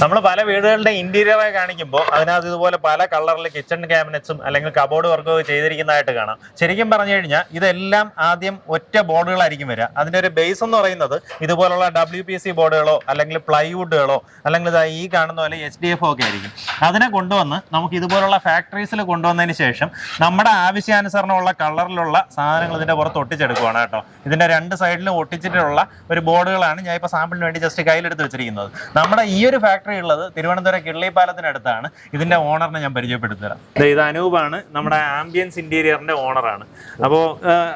നമ്മൾ പല വീടുകളുടെ ഇന്റീരിയറായി കാണിക്കുമ്പോൾ അതിനകത്ത് ഇതുപോലെ പല കളറിൽ കിച്ചൺ ക്യാബിനറ്റ്സും അല്ലെങ്കിൽ കബോർഡ് വർക്കൊക്കെ ചെയ്തിരിക്കുന്നതായിട്ട് കാണാം. ശരിക്കും പറഞ്ഞു കഴിഞ്ഞാൽ ഇതെല്ലാം ആദ്യം ഒറ്റ ബോർഡുകളായിരിക്കും വരിക. അതിൻ്റെ ഒരു ബേസ് എന്ന് പറയുന്നത് ഇതുപോലുള്ള WPC ബോർഡുകളോ അല്ലെങ്കിൽ പ്ലൈവുഡുകളോ അല്ലെങ്കിൽ ഈ കാണുന്ന പോലെ HDF ഒക്കെ ആയിരിക്കും. അതിനെ കൊണ്ടുവന്ന് നമുക്ക് ഇതുപോലുള്ള ഫാക്ടറീസിൽ കൊണ്ടുവന്നതിന് ശേഷം നമ്മുടെ ആവശ്യാനുസരണമുള്ള കളറിലുള്ള സാധനങ്ങൾ ഇതിൻ്റെ പുറത്ത് ഒട്ടിച്ചെടുക്കുകയാണ് കേട്ടോ. ഇതിൻ്റെ രണ്ട് സൈഡിലും ഒട്ടിച്ചിട്ടുള്ള ഒരു ബോർഡുകളാണ് ഞാൻ ഇപ്പോൾ സാമ്പിളിന് വേണ്ടി ജസ്റ്റ് കയ്യിലെടുത്ത് വെച്ചിരിക്കുന്നത്. നമ്മുടെ ഈ ഒരു ഫാക്ടറി ഉള്ളത് തിരുവനന്തപുരം കിള്ളിപ്പാലത്തിനടുത്താണ്. ഇതിന്റെ ഓണറിനെ ഞാൻ പരിചയപ്പെടുത്തരാം. ഇത് അനൂപാണ്, നമ്മുടെ ആംബിയൻസ് ഇന്റീരിയറിന്റെ ഓണറാണ്. അപ്പോൾ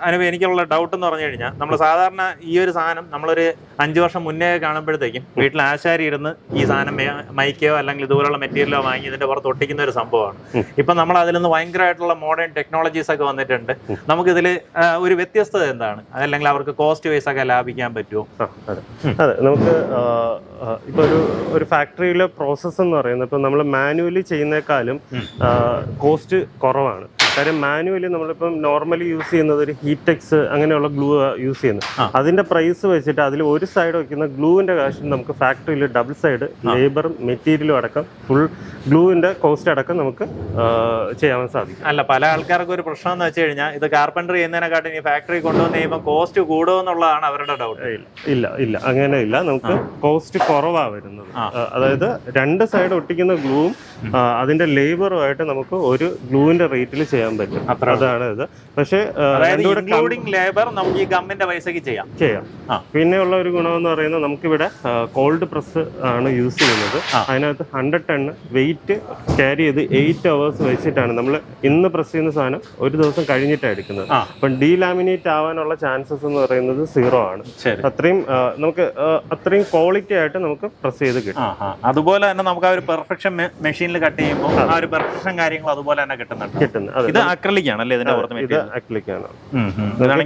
അനൂപ്, എനിക്കുള്ള ഡൗട്ട് എന്ന് പറഞ്ഞു കഴിഞ്ഞാൽ നമ്മൾ സാധാരണ ഈ ഒരു സാധനം നമ്മളൊരു 5 വർഷം മുന്നേ കാണുമ്പോഴത്തേക്കും വീട്ടിൽ ആശാരി ഇരുന്ന് ഈ സാധനം മൈക്കയോ അല്ലെങ്കിൽ ഇതുപോലുള്ള മെറ്റീരിയലോ വാങ്ങി ഇതിന്റെ പുറത്ത് ഒട്ടിക്കുന്ന ഒരു സംഭവമാണ്. ഇപ്പം നമ്മൾ അതിൽ നിന്ന് ഭയങ്കരമായിട്ടുള്ള മോഡേൺ ടെക്നോളജീസ് ഒക്കെ വന്നിട്ടുണ്ട്. നമുക്കിതിൽ ഒരു വ്യത്യസ്തത എന്താണ്? അതല്ലെങ്കിൽ അവർക്ക് കോസ്റ്റ് വൈസ് ഒക്കെ ലാഭിക്കാൻ പറ്റുമോ? അതെ, നമുക്ക് ഇപ്പൊ ഒരു ഫാക്ടറിയിലെ പ്രോസസ്സ് എന്ന് പറയുന്നത് ഇപ്പൊ നമ്മൾ മാനുവലി ചെയ്യുന്നേക്കാളും കോസ്റ്റ് കുറവാണ്. കാര്യം മാനുവലി നമ്മളിപ്പം നോർമലി യൂസ് ചെയ്യുന്നത് ഒരു ഹീറ്റെക്സ് അങ്ങനെയുള്ള ഗ്ലൂ യൂസ് ചെയ്യുന്നത്. അതിന്റെ പ്രൈസ് വെച്ചിട്ട് അതിൽ ഒരു സൈഡ് വയ്ക്കുന്ന ഗ്ലൂവിന്റെ കാശ് നമുക്ക് ഫാക്ടറിയിൽ ഡബിൾ സൈഡ് ലേബറും മെറ്റീരിയലും അടക്കം ഫുൾ ഗ്ലൂവിന്റെ കോസ്റ്റ് അടക്കം നമുക്ക് ചെയ്യാൻ സാധിക്കും. അല്ല, പല ആൾക്കാർക്കും ഒരു പ്രശ്നം എന്ന് വെച്ച് കഴിഞ്ഞാൽ ഇത് കാർപ്പൻറ്ററി ചെയ്യുന്നതിനെക്കാട്ടും ഈ ഫാക്ടറി കൊണ്ടുവന്ന് കഴിയുമ്പോൾ കോസ്റ്റ് കൂടുമെന്നുള്ളതാണ് അവരുടെ ഡൗട്ട്. ഇല്ല അങ്ങനെ ഇല്ല. നമുക്ക് കോസ്റ്റ് കുറവാണ് വരുന്നത്. അതായത് രണ്ട് സൈഡ് ഒട്ടിക്കുന്ന ഗ്ലൂവും അതിന്റെ ലേബറുമായിട്ട് നമുക്ക് ഒരു ഗ്ലൂവിന്റെ റേറ്റിൽ ചെയ്യാൻ പറ്റും. അതാണ് ഇത്. പക്ഷേ ലേബർ നമുക്ക് ഈ ഗവൺമെന്റ് പൈസക്ക് ചെയ്യാം. പിന്നെയുള്ള ഒരു ഗുണമെന്ന് പറയുന്നത് നമുക്കിവിടെ കോൾഡ് പ്രസ് ആണ് യൂസ് ചെയ്യുന്നത്. അതിനകത്ത് 100 ടൺ വെയിറ്റ് ക്യാരി ചെയ്ത് 8 അവേഴ്സ് വെച്ചിട്ടാണ് നമ്മൾ ഇന്ന് പ്രസ് ചെയ്യുന്ന സാധനം ഒരു ദിവസം കഴിഞ്ഞിട്ടാണ് എടുക്കുന്നത്. അപ്പം ഡീലാമിനേറ്റ് ആവാനുള്ള ചാൻസസ് എന്ന് പറയുന്നത് 0 ആണ്. അത്രയും ക്വാളിറ്റി ആയിട്ട് നമുക്ക് പ്രസ് ചെയ്ത് കിട്ടും. അതുപോലെ തന്നെ നമുക്ക് ആ ഒരു പെർഫെക്ഷൻ മെഷീനിൽ കട്ട് ചെയ്യുമ്പോൾ ആ ഒരു പെർഫെക്ഷൻ കാര്യങ്ങൾ അതുപോലെ തന്നെ കിട്ടുന്നുണ്ട്. ഇത് അക്രിലിക് ആണല്ലേ ഇതിന്റെ പുറത്ത്? ഇത് അക്രിലിക് ആണ്.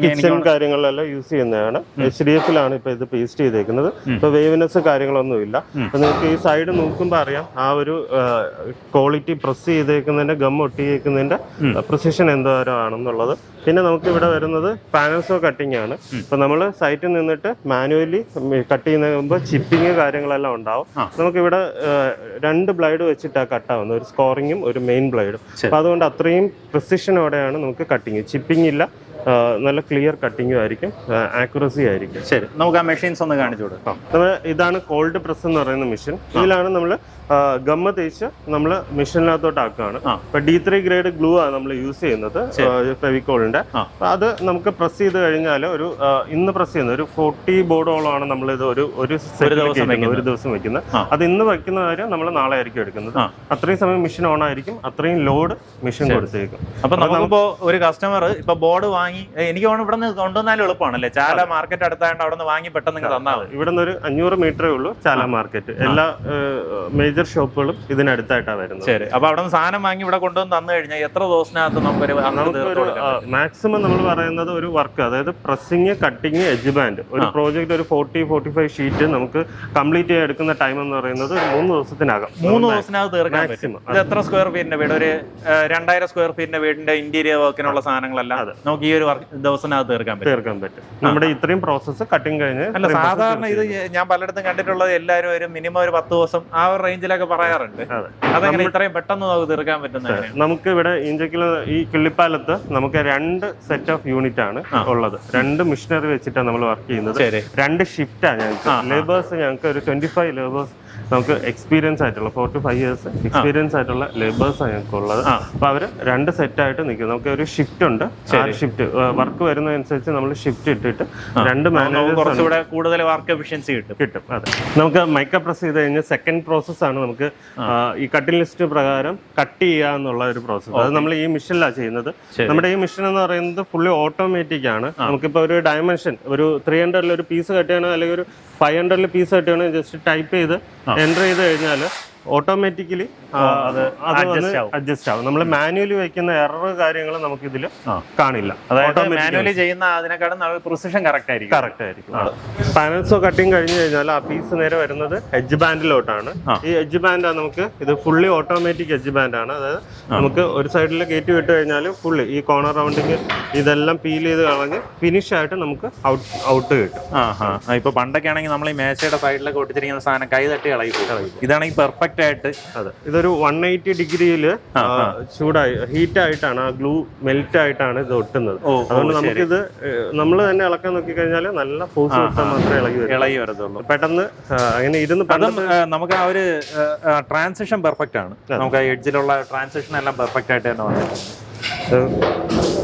കിച്ചൺ കാര്യങ്ങളിലെല്ലാം യൂസ് ചെയ്യുന്നതാണ്. HDF-ലാണ് ഇപ്പൊ ഇത് പേസ്റ്റ് ചെയ്തേക്കുന്നത്. ഇപ്പൊ വേവ്നെസ് കാര്യങ്ങളൊന്നും ഇല്ല. അപ്പൊ നിങ്ങൾക്ക് ഈ സൈഡ് നോക്കുമ്പോൾ അറിയാം ആ ഒരു ക്വാളിറ്റി പ്രസ് ചെയ്തേക്കുന്നതിന്റെ ഗം ഒട്ടിയേക്കുന്നതിന്റെ പ്രിസിഷൻ എന്തോരാണെന്നുള്ളത്. പിന്നെ നമുക്ക് ഇവിടെ വരുന്നത് പാനൽസോ കട്ടിംഗ് ആണ്. ഇപ്പൊ നമ്മൾ സൈറ്റിൽ നിന്നിട്ട് മാനുവലി കട്ട് ചെയ്യുന്ന ചിപ്പിങ് കാര്യങ്ങളെല്ലാം ഉണ്ടാവും. നമുക്കിവിടെ 2 ബ്ലേഡ് വെച്ചിട്ടാണ് കട്ടാവുന്നത്, ഒരു സ്കോറിങ്ങും ഒരു മെയിൻ ബ്ലേഡും. അപ്പൊ അതുകൊണ്ട് അത്രയും പ്രിസിഷനോടെയാണ് നമുക്ക് കട്ടിങ്. ചിപ്പിംഗ് ഇല്ല, നല്ല ക്ലിയർ കട്ടിങ്ങും ആയിരിക്കും, ആക്യുറസി ആയിരിക്കും. ശരി, നമുക്ക് ആ മെഷീൻസ് ഒന്ന് കാണിച്ചു കൊടുക്കാം. ഇതാണ് കോൾഡ് പ്രസ് എന്ന് പറയുന്ന മെഷീൻ. ഇതിലാണ് നമ്മൾ ഗമ്മ തേച്ച് നമ്മൾ മെഷീനിനകത്തോട്ട് ആക്കുകയാണ്. ഇപ്പൊ D3 ഗ്രേഡ് ഗ്ലൂ ആണ് നമ്മൾ യൂസ് ചെയ്യുന്നത്, ഫെവിക്കോളിന്റെ. അത് നമുക്ക് പ്രസ് ചെയ്ത് കഴിഞ്ഞാൽ ഇന്ന് പ്രസ് ചെയ്യുന്നത് ഒരു 40 ബോർഡോളമാണ് നമ്മൾ ഇത് ഒരു ദിവസം വെക്കുന്നത്. അത് ഇന്ന് വെക്കുന്ന കാര്യം നമ്മൾ നാളെ ആയിരിക്കും എടുക്കുന്നത്. അത്രയും സമയം മെഷീൻ ഓൺ ആയിരിക്കും, അത്രയും ലോഡ് മെഷീൻ കൊടുത്തേക്കും. അപ്പൊ നമുക്കിപ്പോ ഒരു കസ്റ്റമർ ഇപ്പൊ ബോർഡ് വാങ്ങി, എനിക്ക് തോന്നുന്നു ഇവിടെ നിന്ന് കൊണ്ടുവന്നാലും എളുപ്പമാണല്ലേ? ചാല മാർക്കറ്റ് അടുത്തായത് അവിടെ നിന്ന് വാങ്ങി പെട്ടെന്ന് തന്നാൽ മതി. ഇവിടെ നിന്ന് ഒരു 500 മീറ്ററേ ഉള്ളൂ ചാല മാർക്കറ്റ്. എല്ലാ മേജർ ഷോപ്പുകളും ഇതിനടുത്തായിട്ടാണ് വരുന്നത്. ശരി, അപ്പൊ അവിടെ നിന്ന് സാധനം വാങ്ങി ഇവിടെ കൊണ്ടുവന്ന് തന്നു കഴിഞ്ഞാൽ എത്ര ദിവസത്തിനകത്ത് നമുക്കൊരു മാക്സിമം നമ്മൾ പറയുന്നത് ഒരു വർക്ക്, അതായത് പ്രസ്സിങ്, കട്ടിങ്, എഡ്ജ് ബാൻഡ്, ഒരു പ്രോജക്റ്റ് ഒരു 40-45 ഷീറ്റ് നമുക്ക് കംപ്ലീറ്റ് ചെയ്യാൻ എടുക്കുന്ന ടൈം എന്ന് പറയുന്നത് ഒരു 3 ദിവസത്തിനകം. 3 ദിവസത്തിനകത്ത് തീർക്കാൻ പറ്റും. ഇത് എത്ര സ്ക്വയർ ഫീറ്റിന്റെ വീട്? ഒരു 2000 സ്ക്വയർ ഫീറ്റിന്റെ വീടിന്റെ ഇന്റീരിയർ വർക്കിനുള്ള സാധനങ്ങളെല്ലാം നമുക്ക് ഈ ഒരു ദിവസത്തിനകത്ത് തീർക്കാൻ പറ്റും. നമ്മുടെ ഇത്രയും പ്രോസസ്സ് കട്ടിങ് കഴിഞ്ഞ്. അല്ല, സാധാരണ ഇത് ഞാൻ പലയിടത്തും കണ്ടിട്ടുള്ളത് എല്ലാവരും ഒരു മിനിമം ഒരു 10 ദിവസം ആ ഒരു റേഞ്ചിലൊക്കെ പറയാറുണ്ട്. അതെങ്ങനെ ഇത്രയും പെട്ടെന്ന് നമുക്ക് തീർക്കാൻ പറ്റുന്നത്? നമുക്ക് ഇവിടെ ഈ കിള്ളിപ്പാലത്ത് നമുക്ക് 2 സെറ്റ് ഓഫ് യൂണിറ്റ് ആണ് ഉള്ളത്. 2 മെഷീനറി വെച്ചിട്ടാണ് നമ്മൾ വർക്ക് ചെയ്യുന്നത്. 2 ഷിഫ്റ്റാണ് ഞങ്ങൾക്ക്. ലേബേഴ്സ് ഞങ്ങൾക്ക് ഒരു 25 ലേബേഴ്സ് നമുക്ക് എക്സ്പീരിയൻസ് ആയിട്ടുള്ള 4 to 5 years എക്സ്പീരിയൻസ് ആയിട്ടുള്ള ലേബേഴ്സാണ് ഞങ്ങൾക്ക് ഉള്ളത്. അപ്പൊ അവര് 2 സെറ്റായിട്ട് നിൽക്കും. നമുക്ക് ഒരു ഷിഫ്റ്റ് ഉണ്ട്. ഷിഫ്റ്റ് വർക്ക് വരുന്നതനുസരിച്ച് നമ്മൾ ഷിഫ്റ്റ് ഇട്ടിട്ട് 2 മാനേജേഴ്സ് കുറച്ചുകൂടെ കൂടുതൽ വർക്ക് എഫിഷ്യൻസി കിട്ടും. അതെ, നമുക്ക് മൈക്ക പ്രസ് ചെയ്ത് കഴിഞ്ഞാൽ സെക്കൻഡ് പ്രോസസ് ആണ് നമുക്ക് ഈ കട്ടിംഗ് ലിസ്റ്റ് പ്രകാരം കട്ട് ചെയ്യുക എന്നുള്ള ഒരു പ്രോസസ്സ്. അത് നമ്മൾ ഈ മെഷീനിലാണ് ചെയ്യുന്നത്. നമ്മുടെ ഈ മെഷീൻ എന്ന് പറയുന്നത് ഫുള്ളി ഓട്ടോമാറ്റിക് ആണ്. നമുക്കിപ്പോൾ ഒരു ഡയമെൻഷൻ ഒരു 300 ഒരു പീസ് കട്ട് ചെയ്യണം, അല്ലെങ്കിൽ ഒരു 500 പീസ് കട്ട് ചെയ്യണം, ജസ്റ്റ് ടൈപ്പ് ചെയ്ത് എൻ്റർ ചെയ്ത് കഴിഞ്ഞാൽ ഓട്ടോമാറ്റിക്കലി അത് അഡ്ജസ്റ്റ് ആവും. നമ്മൾ മാനുവലി വയ്ക്കുന്ന എറർ കാര്യങ്ങൾ നമുക്ക് ഇതിൽ കാണില്ല. അതായത് മാനുവലി ചെയ്യുന്ന അതിനെക്കാളും പ്രിസിഷൻ കറക്റ്റ് ആയിരിക്കും. പാനൽസോ കട്ടിങ് കഴിഞ്ഞ് കഴിഞ്ഞാൽ ആ പീസ് നേരെ വരുന്നത് എഡ്ജ് ബാൻഡിലോട്ടാണ്. ഈ എഡ്ജ് ബാൻഡ് നമുക്ക് ഇത് ഫുള്ളി ഓട്ടോമാറ്റിക് എഡ്ജ് ബാൻഡ് ആണ്. അതായത് നമുക്ക് ഒരു സൈഡിൽ കയറ്റി വിട്ട് കഴിഞ്ഞാൽ ഫുള്ളി ഈ കോർണർ റൗണ്ടിങ് ഇതെല്ലാം പീൽ ചെയ്ത് കളഞ്ഞ് ഫിനിഷ് ആയിട്ട് നമുക്ക് ഔട്ട് കിട്ടും. ഇപ്പൊ പണ്ടൊക്കെ ആണെങ്കിൽ നമ്മൾ ഈ മേശയുടെ സൈഡിലൊക്കെ ഒട്ടിച്ചിരിക്കുന്ന സാധനം കൈ തട്ടി കളയും. ഇതാണെങ്കിൽ പെർഫെക്റ്റ് ആയിട്ട് അതെ ഇതൊരു 180 ഡിഗ്രിയിൽ ചൂടായി ഹീറ്റ് ആയിട്ടാണ് ആ ഗ്ലൂ മെൽറ്റ് ആയിട്ടാണ് ഇത് ഒട്ടുന്നത്. അതുകൊണ്ട് നമുക്കിത് നമ്മൾ തന്നെ ഇളക്കാൻ നോക്കി കഴിഞ്ഞാൽ നല്ല ഫോഴ്സ് കൊടുത്താൽ മാത്രമേ ഇളകി വരത്തുള്ളൂ. പെട്ടെന്ന് അങ്ങനെ ഇരുന്ന് നമുക്ക് ആ ഒരു ട്രാൻസിഷൻ പെർഫെക്റ്റ് ആണ്. നമുക്ക് ആ എഡ്ജിലുള്ള ട്രാൻസിഷൻ എല്ലാം പെർഫെക്റ്റ് ആയിട്ട് തന്നെ വന്നിട്ടുണ്ട്.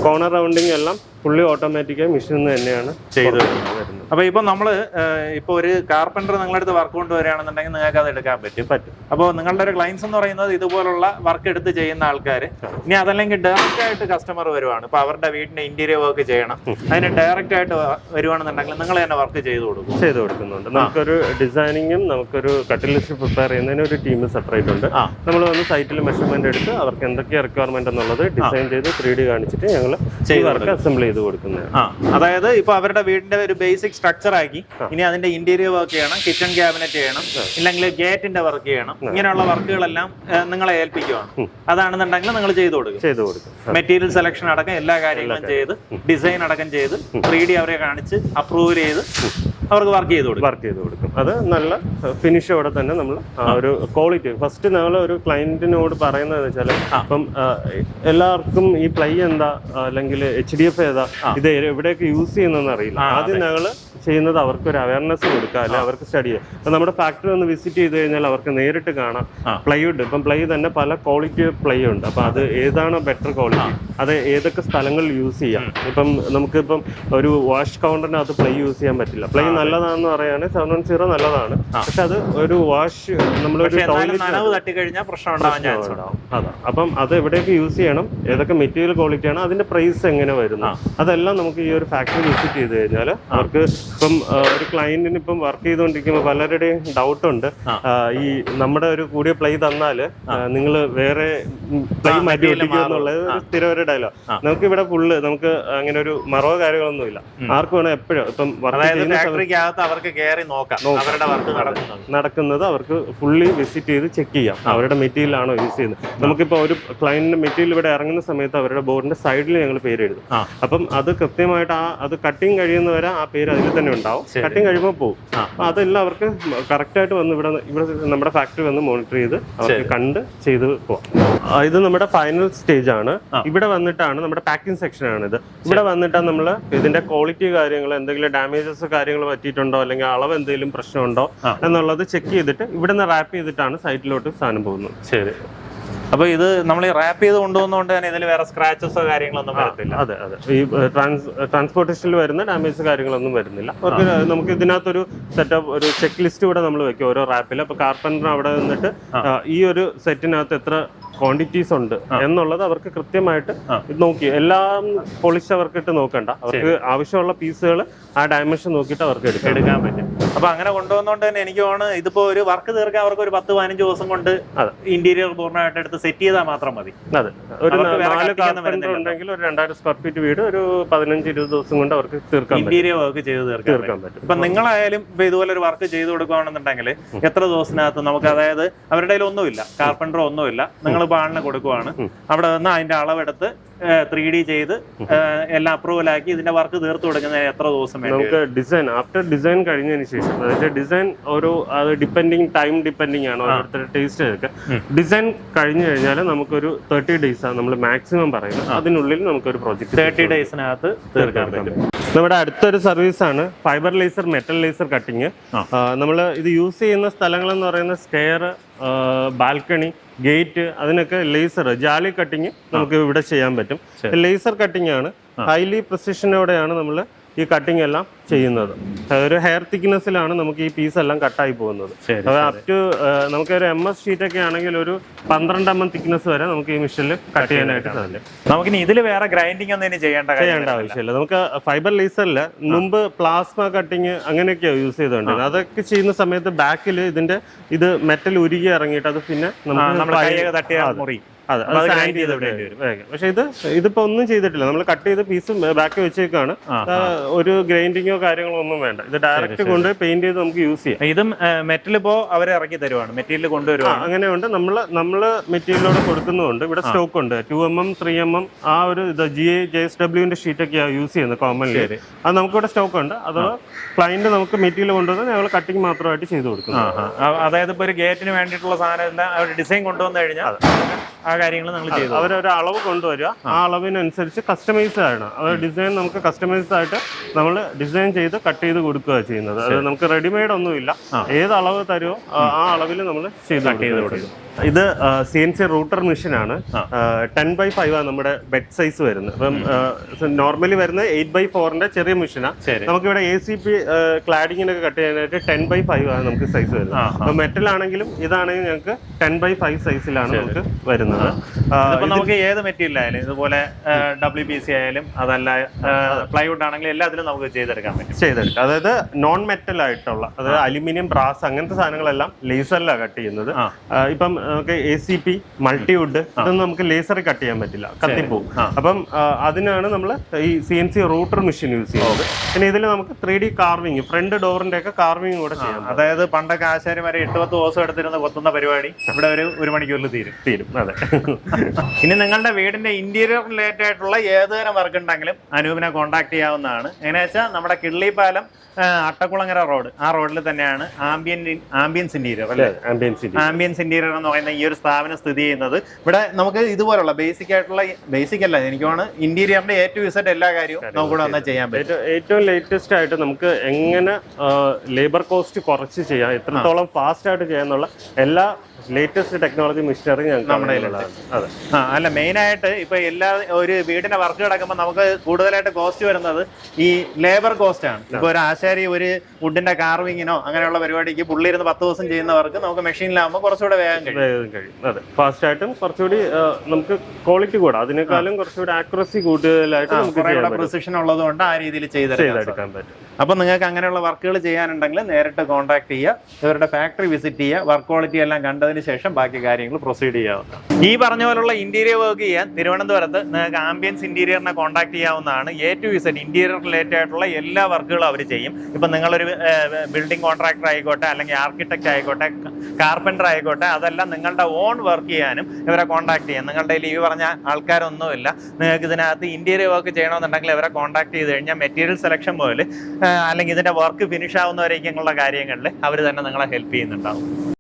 കോർണർ റൗണ്ടിങ് എല്ലാം ഫുള്ളി ഓട്ടോമാറ്റിക്കായി മെഷീൻ തന്നെയാണ് ചെയ്ത് വരുന്നത്. അപ്പോൾ ഇപ്പോൾ നമ്മൾ ഇപ്പോൾ ഒരു കാർപ്പൻറ്റർ നിങ്ങളുടെ അടുത്ത് വർക്ക് കൊണ്ടുവരികയാണെന്നുണ്ടെങ്കിൽ നിങ്ങൾക്ക് അത് എടുക്കാൻ പറ്റും. അപ്പോൾ നിങ്ങളുടെ ഒരു ക്ലയൻസ് എന്ന് പറയുന്നത് ഇതുപോലുള്ള വർക്ക് എടുത്ത് ചെയ്യുന്ന ആൾക്കാർ. ഇനി അതല്ലെങ്കിൽ ഡയറക്റ്റ് ആയിട്ട് കസ്റ്റമർ വരുവാണ്, ഇപ്പോൾ അവരുടെ വീടിന്റെ ഇന്റീരിയർ വർക്ക് ചെയ്യണം, അതിന് ഡയറക്റ്റ് ആയിട്ട് വരുവാണെന്നുണ്ടെങ്കിൽ നിങ്ങൾ തന്നെ വർക്ക് ചെയ്ത് കൊടുക്കുന്നുണ്ട്. നമുക്കൊരു ഡിസൈനിങ്ങും നമുക്കൊരു കട്ടിൽ ലിസ്റ്റ് പ്രിപ്പയർ ചെയ്യുന്നതിന് ഒരു ടീം സെപ്പറേറ്റ് ഉണ്ട്. നമ്മൾ വന്ന് സൈറ്റിൽ മെഷർമെന്റ് എടുത്ത് അവർക്ക് എന്തൊക്കെയാണ് റിക്വയർമെന്റ് എന്നുള്ളത് ഡിസൈൻ ചെയ്ത് 3D കാണിച്ചിട്ട് ഞങ്ങൾ വർക്ക് അസംബിൾ ചെയ്ത് കൊടുക്കുന്നത്. അതായത് ഇപ്പൊ അവരുടെ വീടിന്റെ ഒരു ബേസിക് സ്ട്രക്ചർ ആക്കി ഇനി അതിന്റെ ഇന്റീരിയർ വർക്ക് ചെയ്യണം, കിച്ചൺ ക്യാബിനറ്റ് ചെയ്യണം, ഇല്ലെങ്കിൽ ഗേറ്റിന്റെ വർക്ക് ചെയ്യണം, ഇങ്ങനെയുള്ള വർക്കുകളെല്ലാം നിങ്ങളെ ഏൽപ്പിക്കുകയാണ്. അതാണെന്നുണ്ടെങ്കിൽ നിങ്ങൾ ചെയ്തു കൊടുക്കും. മെറ്റീരിയൽ സെലക്ഷൻ അടക്കം എല്ലാ കാര്യങ്ങളും ചെയ്ത് ഡിസൈൻ അടക്കം ചെയ്ത് 3D അവരെ കാണിച്ച് അപ്രൂവ് ചെയ്ത് അവർക്ക് വർക്ക് ചെയ്ത് കൊടുക്കും. അത് നല്ല ഫിനിഷോടെ തന്നെ നമ്മൾ ആ ഒരു ക്വാളിറ്റി ഫസ്റ്റ് നമ്മൾ ഒരു ക്ലയന്റിനോട് പറയുന്നത് വെച്ചാൽ ഇപ്പം എല്ലാവർക്കും ഈ പ്ലൈ എന്താ അല്ലെങ്കിൽ HDF ഏതാ ഇത് എവിടെയൊക്കെ യൂസ് ചെയ്യുന്നതെന്ന് അറിയില്ല. ആദ്യം ഞങ്ങൾ ചെയ്യുന്നത് അവർക്ക് ഒരു അവയർനെസ് കൊടുക്കുക, അല്ലെ അവർക്ക് സ്റ്റഡി ചെയ്യാം. അപ്പം നമ്മുടെ ഫാക്ടറി ഒന്ന് വിസിറ്റ് ചെയ്ത് കഴിഞ്ഞാൽ അവർക്ക് നേരിട്ട് കാണാം. പ്ലൈവുഡ് ഇപ്പം പ്ലൈ തന്നെ പല ക്വാളിറ്റി പ്ലൈ ഉണ്ട്. അപ്പം അത് ഏതാണ് ബെറ്റർ ക്വാളിറ്റി, അത് ഏതൊക്കെ സ്ഥലങ്ങളിൽ യൂസ് ചെയ്യാം. ഇപ്പം നമുക്കിപ്പം ഒരു വാഷ് കൗണ്ടറിനകത്ത് പ്ലൈ യൂസ് ചെയ്യാൻ പറ്റില്ല. പ്ലൈ നല്ലതാണെന്ന് പറയുകയാണ് 710 നല്ലതാണ്. പക്ഷെ അത് ഒരു വാഷ് നമ്മളൊരു അതാ. അപ്പം അത് എവിടെയൊക്കെ യൂസ് ചെയ്യണം, ഏതൊക്കെ മെറ്റീരിയൽ ക്വാളിറ്റിയാണ്, അതിന്റെ പ്രൈസ് എങ്ങനെ വരുന്നു, അതെല്ലാം നമുക്ക് ഈ ഒരു ഫാക്ടറി വിസിറ്റ് ചെയ്ത് കഴിഞ്ഞാൽ അവർക്ക് ഇപ്പം ഒരു ക്ലയന്റിന് ഇപ്പം വർക്ക് ചെയ്തുകൊണ്ടിരിക്കുമ്പോൾ പലരുടെയും ഡൗട്ട് ഉണ്ട്. ഈ നമ്മുടെ ഒരു കൂടിയ പ്ലൈ തന്നാല് നിങ്ങൾ വേറെ പ്ലൈ മാറ്റി ഒട്ടിക്കുക എന്നുള്ളത് സ്ഥിരം ഒരു ഡയലോഗ്. നമുക്ക് ഇവിടെ ഫുള്ള് നമുക്ക് അങ്ങനെ ഒരു മറവോ കാര്യങ്ങളൊന്നും ഇല്ല. ആർക്ക് വേണം എപ്പോഴും ഇപ്പം നടക്കുന്നത് അവർക്ക് ഫുള്ളി വിസിറ്റ് ചെയ്ത് ചെക്ക് ചെയ്യാം അവരുടെ മെറ്റീരിയൽ ആണോ യൂസ് ചെയ്യുന്നത്. നമുക്കിപ്പോ ഒരു ക്ലയന്റിന്റെ മെറ്റീരിയൽ ഇവിടെ ഇറങ്ങുന്ന സമയത്ത് അവരുടെ ബോർഡിന്റെ സൈഡിൽ ഞങ്ങൾ പേര് എഴുതും. അപ്പം അത് കൃത്യമായിട്ട് അത് കട്ടിങ് കഴിയുന്നവരെ ആ പേര് അതിൽ തന്നെ ഉണ്ടാവും. കട്ടിങ് കഴിയുമ്പോൾ പോകും. അതെല്ലാം അവർക്ക് കറക്റ്റ് ആയിട്ട് വന്ന് ഇവിടെ നമ്മുടെ ഫാക്ടറി വന്ന് മോണിറ്റർ ചെയ്ത് അവർക്ക് കണ്ട് ചെയ്ത് പോവാം. ഇത് നമ്മുടെ ഫൈനൽ സ്റ്റേജ് ആണ്. ഇവിടെ വന്നിട്ടാണ് നമ്മുടെ പാക്കിംഗ് സെക്ഷൻ ആണ്. ഇവിടെ വന്നിട്ടാണ് നമ്മൾ ഇതിന്റെ ക്വാളിറ്റി കാര്യങ്ങൾ എന്തെങ്കിലും ഡാമേജസ് കാര്യങ്ങൾ പറ്റിയിട്ടുണ്ടോ അല്ലെങ്കിൽ അളവ് എന്തെങ്കിലും പ്രശ്നമുണ്ടോ എന്നുള്ളത് ചെക്ക് ചെയ്തിട്ട് ഇവിടെ നിന്ന് റാപ്പ് ചെയ്തിട്ടാണ് സൈറ്റിലോട്ട് സാധനം പോകുന്നത്. ശരി. അപ്പൊ ഇത് നമ്മൾ റാപ്പ് ചെയ്ത് കൊണ്ടുപോകുന്നതുകൊണ്ട് തന്നെ ഇതിൽ വേറെ സ്ക്രാച്ചസോ കാര്യങ്ങളൊന്നും വരത്തില്ല. അതെ. ഈ ട്രാൻസ്പോർട്ടേഷനിൽ വരുന്ന ഡാമേജ് കാര്യങ്ങളൊന്നും വരുന്നില്ല. അവർക്ക് നമുക്ക് ഇതിനകത്തൊരു സെറ്റപ്പ് ഒരു ചെക്ക് ലിസ്റ്റ് കൂടെ നമ്മൾ വെക്കും ഓരോ റാപ്പിൽ. അപ്പൊ കാർപ്പൻറ്റർ അവിടെ നിന്നിട്ട് ഈ ഒരു സെറ്റിനകത്ത് എത്ര ക്വാണ്ടിറ്റീസ് ഉണ്ട് എന്നുള്ളത് അവർക്ക് കൃത്യമായിട്ട് നോക്കി എല്ലാം പോളിഷ് അവർക്ക് ഇട്ട് നോക്കണ്ട. അവർക്ക് ആവശ്യമുള്ള പീസുകൾ ആ ഡയമെൻഷൻ നോക്കിയിട്ട് അവർക്ക് എടുക്കാൻ പറ്റും. അപ്പൊ അങ്ങനെ കൊണ്ടുവന്നോണ്ട് തന്നെ എനിക്ക് തോന്നുന്നു ഇതിപ്പോ ഒരു വർക്ക് തീർക്കാൻ അവർക്ക് ഒരു 10-15 ദിവസം കൊണ്ട് ഇന്റീരിയർ പൂർണ്ണമായിട്ട് എടുത്ത് സെറ്റ് ചെയ്താൽ മാത്രം മതി. അതെ, ഒരു 4 കാർപ്പൻറ്റർ ഉണ്ടെങ്കിൽ ഒരു 2000 സ്ക്വയർ ഫീറ്റ് വീട് ഒരു 15-20 ദിവസം കൊണ്ട് അവർക്ക് ഇന്റീരിയർ വർക്ക് ചെയ്ത് തീർക്കാൻ പറ്റും. ഇപ്പൊ നിങ്ങളായാലും ഇപ്പൊ ഇതുപോലെ ഒരു വർക്ക് ചെയ്ത് കൊടുക്കുകയാണെന്നുണ്ടെങ്കിൽ എത്ര ദിവസത്തിനകത്ത് നമുക്ക്, അതായത് അവരുടെ കയ്യിൽ ഒന്നുമില്ല, കാർപ്പൻറ്റർ ഒന്നുമില്ല, നിങ്ങൾ ആളിനെ കൊടുക്കുവാണ്, അവിടെ നിന്ന് അതിന്റെ അളവെടുത്ത് 3D ചെയ്ത് എല്ലാം അപ്രൂവൽ ആക്കി ഇതിന്റെ വർക്ക് തീർത്തു കൊടുക്കുന്നതിന് എത്ര ദിവസം വേണം? നമുക്ക് ഡിസൈൻ ആഫ്റ്റർ ഡിസൈൻ കഴിഞ്ഞതിന് ശേഷം, അതായത് ഡിസൈൻ ഓരോ അത് ഡിപ്പെൻഡിങ് ടൈം ഡിപ്പെൻഡിങ് ആണ് ഓരോരുത്തരുടെ ടേസ്റ്റ് ഒക്കെ. ഡിസൈൻ കഴിഞ്ഞു കഴിഞ്ഞാൽ നമുക്കൊരു 30 days ആണ് നമ്മൾ മാക്സിമം പറയുന്നത്. അതിനുള്ളിൽ നമുക്കൊരു പ്രോജക്റ്റ് 30 daysനകത്ത് തീർക്കാൻ പറ്റും. നമ്മുടെ അടുത്തൊരു സർവീസ് ആണ് fibre laser metal laser cutting. നമ്മൾ ഇത് യൂസ് ചെയ്യുന്ന സ്ഥലങ്ങളെന്ന് പറയുന്ന സ്റ്റെയർ, ബാൽക്കണി, ഗേറ്റ്, അതിനൊക്കെ ലേസർ ജാലി കട്ടിങ് നമുക്ക് ഇവിടെ ചെയ്യാൻ പറ്റും. ലേസർ കട്ടിങ് ആണ്. ഹൈലി പ്രിസിഷനോടെയാണ് നമ്മൾ ഈ കട്ടിങ് എല്ലാം ചെയ്യുന്നത്. ഒരു ഹെയർ തിക്നെസ്സിലാണ് നമുക്ക് ഈ പീസ് എല്ലാം കട്ടായി പോകുന്നത്. അപ് ടു നമുക്ക് ഒരു MS ഷീറ്റ് ഒക്കെ ആണെങ്കിൽ ഒരു 12 mm തിക്നെസ് വരെ നമുക്ക് ഈ മെഷീനിൽ കട്ട് ചെയ്യാനായിട്ട് സാധിക്കും. നമുക്കിനി ഇതിൽ വേറെ ഗ്രൈൻഡിങ് ഒന്നും ചെയ്യേണ്ട ആവശ്യമില്ല. നമുക്ക് ഫൈബർ ലേസറിൽ മുമ്പ് പ്ലാസ്മ കട്ടിങ് അങ്ങനെയൊക്കെയാണ് യൂസ് ചെയ്തുകൊണ്ടിരുന്നത്. അതൊക്കെ ചെയ്യുന്ന സമയത്ത് ബാക്കിൽ ഇത് മെറ്റൽ ഉരുകി ഇറങ്ങിയിട്ട് അത് പിന്നെ പക്ഷെ ഇതിപ്പോ ഒന്നും ചെയ്തിട്ടില്ല. നമ്മൾ കട്ട് ചെയ്ത പീസ് ബാക്കി വെച്ചേക്കാണ്. ഒരു ഗ്രൈൻഡിങ്ങോ കാര്യങ്ങളോ ഒന്നും വേണ്ട. ഇത് ഡയറക്റ്റ് കൊണ്ട് പെയിന്റ് ചെയ്ത് നമുക്ക് യൂസ് ചെയ്യാം. ഇതും മെറ്റൽ ഇപ്പോ അവർ ഇറക്കി തരുവാണ്, മെറ്റീരിയൽ കൊണ്ടുവരുവാണ്. അങ്ങനെയുണ്ട്. നമ്മള് മെറ്റീരിയലോട് കൊടുക്കുന്നുണ്ട്. ഇവിടെ സ്റ്റോക്ക് ഉണ്ട്. 2mm 3mm ആ ഒരു JSW ഷീറ്റ് ഒക്കെയാണ് യൂസ് ചെയ്യുന്നത് കോമൺലി. അത് നമുക്കിവിടെ സ്റ്റോക്ക് ഉണ്ട്. അഥവാ ക്ലയന്റ് നമുക്ക് മെറ്റീരിയൽ കൊണ്ടുവന്ന് ഞങ്ങൾ കട്ടിങ് മാത്രമായിട്ട് ചെയ്ത് കൊടുക്കും. അതായത് ഇപ്പൊ ഒരു ഗേറ്റിന് വേണ്ടിയിട്ടുള്ള സാധനം അവർ ഡിസൈൻ കൊണ്ടുവന്നു കഴിഞ്ഞാൽ ആ കാര്യങ്ങൾ നമ്മൾ ചെയ്തു. അവരൊരു അളവ് കൊണ്ടുവരിക. ആ അളവിനനുസരിച്ച് കസ്റ്റമൈസ്ഡ് ആണ്. അവർ ഡിസൈൻ നമുക്ക് കസ്റ്റമൈസ്ഡ് ആയിട്ട് നമ്മൾ ഡിസൈൻ ചെയ്ത് കട്ട് ചെയ്ത് കൊടുക്കുക ചെയ്യുന്നത്. അത് നമുക്ക് റെഡിമെയ്ഡ് ഒന്നുമില്ല. ഏത് അളവ് തരുമോ ആ അളവിൽ നമ്മൾ ചെയ്ത് കൊടുക്കും. ഇത് CNC റൂട്ടർ മെഷീനാണ്. 10x5 ആണ് നമ്മുടെ ബെഡ് സൈസ് വരുന്നത്. അപ്പം നോർമലി വരുന്നത് 8x4 ചെറിയ മെഷീനാണ്. നമുക്കിവിടെ ACP ക്ലാഡിങ്ങിനൊക്കെ കട്ട് ചെയ്യാനായിട്ട് 10x5 ആണ് നമുക്ക് സൈസ് വരുന്നത്. അപ്പൊ മെറ്റൽ ആണെങ്കിലും ഇതാണെങ്കിൽ ഞങ്ങൾക്ക് 10x5 സൈസിലാണ് നമുക്ക് വരുന്നത്. നമുക്ക് ഏത് മെറ്റീരിയൽ ആയാലും ഇതുപോലെ WPC ആയാലും അതല്ല പ്ലൈവുഡ് ആണെങ്കിലും എല്ലാത്തിലും നമുക്ക് ചെയ്തെടുക്കാൻ പറ്റും. അതായത് നോൺ മെറ്റൽ ആയിട്ടുള്ള, അതായത് അലുമിനിയം, ബ്രാസ് അങ്ങനത്തെ സാധനങ്ങളെല്ലാം ലേസറിലാണ് കട്ട് ചെയ്യുന്നത്. ഇപ്പം നമുക്ക് ACP മൾട്ടിവുഡ് ഇതൊന്നും നമുക്ക് ലേസറിൽ കട്ട് ചെയ്യാൻ പറ്റില്ല, കത്തിപ്പോവും. അപ്പം അതിനാണ് നമ്മൾ ഈ CNC റൂട്ടർ മെഷീൻ യൂസ് ചെയ്യുന്നത്. പിന്നെ ഇതിൽ നമുക്ക് 3D കാർവിങ്, ഫ്രണ്ട് ഡോറിന്റെ ഒക്കെ കാർവിങ് കൂടെ ചെയ്യാം. അതായത് പണ്ടൊക്കെ ആശാരിമാരെ 8-10 ദിവസം എടുത്തിരുന്ന കൊത്തുന്ന പരിപാടി ഇവിടെ ഒരു മണിക്കൂറിൽ തീരും. അതെ. ഇനി നിങ്ങളുടെ വീടിന്റെ ഇന്റീരിയർ റിലേറ്റഡ് ആയിട്ടുള്ള ഏതുതരം വർക്ക് ഉണ്ടെങ്കിലും അനൂപിനെ കോൺടാക്ട് ചെയ്യാവുന്നതാണ്. എങ്ങനെയാ വെച്ചാൽ നമ്മുടെ കിള്ളിപ്പാലം അട്ടക്കുളങ്ങര റോഡ്, ആ റോഡിൽ തന്നെയാണ് ആംബിയൻസ് ഇന്റീരിയർ അല്ലേ? ആംബിയൻസ് ഇന്റീരിയർ എന്ന് പറയുന്ന ഈ ഒരു സ്ഥാപനം സ്ഥിതി ചെയ്യുന്നത്. ഇവിടെ നമുക്ക് ഇതുപോലുള്ള ബേസിക് അല്ല, എനിക്ക് തോന്നുന്നു ഇന്റീരിയറിന്റെ A to Z എല്ലാ കാര്യവും നമുക്കിവിടെ വന്നാൽ ചെയ്യാൻ പറ്റും. ഏറ്റവും ലേറ്റസ്റ്റ് ആയിട്ട് നമുക്ക് എങ്ങനെ ലേബർ കോസ്റ്റ് കുറച്ച് ചെയ്യാം, എത്രത്തോളം ഫാസ്റ്റ് ആയിട്ട് ചെയ്യാന്നുള്ള എല്ലാ ലേറ്റസ്റ്റ് ടെക്നോളജി മെഷീനറി നമ്മുടെ അല്ല മെയിൻ ആയിട്ട് ഇപ്പൊ ഒരു വീടിന്റെ വർക്ക് കിടക്കുമ്പോൾ നമുക്ക് കൂടുതലായിട്ട് കോസ്റ്റ് വരുന്നത് ഈ ലേബർ കോസ്റ്റ് ആണ്. ഇപ്പൊ ഒരു ആശാരി ഒരു വുഡിന്റെ കാർവിങ്ങിനോ അങ്ങനെയുള്ള പരിപാടിക്ക് പുള്ളി ഇരുന്ന് 10 ദിവസം ചെയ്യുന്ന വർക്ക് നമുക്ക് മെഷീനിലാകുമ്പോൾ കുറച്ചുകൂടെ വേഗം കഴിയും. അതെ, ഫാസ്റ്റ് ആയിട്ടും കുറച്ചുകൂടി നമുക്ക് ക്വാളിറ്റി കൂടാ, അതിനേക്കാളും കുറച്ചുകൂടി ആക്യുറസി കൂടുതലായിട്ട് നമുക്ക് പ്രിസിഷൻ ഉള്ളതുകൊണ്ട് ആ രീതിയിൽ ചെയ്തെടുക്കാൻ പറ്റും. അപ്പൊ നിങ്ങൾക്ക് അങ്ങനെയുള്ള വർക്കുകൾ ചെയ്യാനുണ്ടെങ്കിൽ നേരിട്ട് കോൺടാക്ട് ചെയ്യുക, ഇവരുടെ ഫാക്ടറി വിസിറ്റ് ചെയ്യുക, വർക്ക് ക്വാളിറ്റി എല്ലാം കണ്ടതിന് ശേഷം ബാക്കി കാര്യങ്ങൾ പ്രൊസീഡ് ചെയ്യാവുന്നതാണ്. ഈ പറഞ്ഞ പോലുള്ള ഇന്റീരിയർ വർക്ക് ചെയ്യാൻ തിരുവനന്തപുരത്ത് നിങ്ങൾക്ക് ആംബിയൻസ് ഇന്റീരിയറിനെ കോൺടാക്ട് ചെയ്യാവുന്നതാണ്. A to Z interior related ആയിട്ടുള്ള എല്ലാ വർക്കുകളും അവർ ചെയ്യും. ഇപ്പം നിങ്ങളൊരു ബിൽഡിംഗ് കോൺട്രാക്ടർ ആയിക്കോട്ടെ, അല്ലെങ്കിൽ ആർക്കിടെക്ട് ആയിക്കോട്ടെ, കാർപ്പൻറ്റർ ആയിക്കോട്ടെ, അതെല്ലാം നിങ്ങളുടെ ഓൺ വർക്ക് ചെയ്യാനും ഇവരെ കോൺടാക്ട് ചെയ്യാം. നിങ്ങളുടെ ഈ പറഞ്ഞ ആൾക്കാരൊന്നുമില്ല. നിങ്ങൾക്ക് ഇതിനകത്ത് ഇന്റീരിയർ വർക്ക് ചെയ്യണമെന്നുണ്ടെങ്കിൽ ഇവരെ കോൺടാക്ട് ചെയ്ത് കഴിഞ്ഞാൽ മെറ്റീരിയൽ സെലക്ഷൻ മുതൽ അല്ലെങ്കിൽ ഇതിന്റെ വർക്ക് ഫിനിഷ് ആവുന്നവരേക്കുള്ള കാര്യങ്ങളിൽ അവർ തന്നെ നിങ്ങളെ ഹെൽപ്പ് ചെയ്യുന്നുണ്ടാവും.